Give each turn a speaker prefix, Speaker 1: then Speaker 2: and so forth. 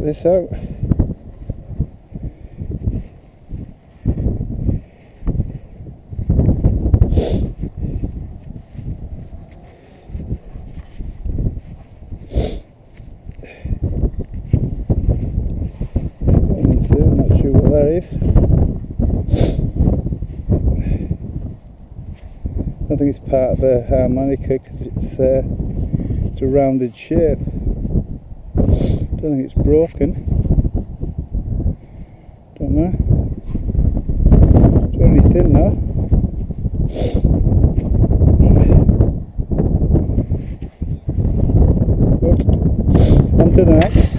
Speaker 1: this out. I'm not sure what that is. I think it's part of a harmonica because it's a rounded shape. Don't think it's broken. Don't know. It's only thin though. But on to the next.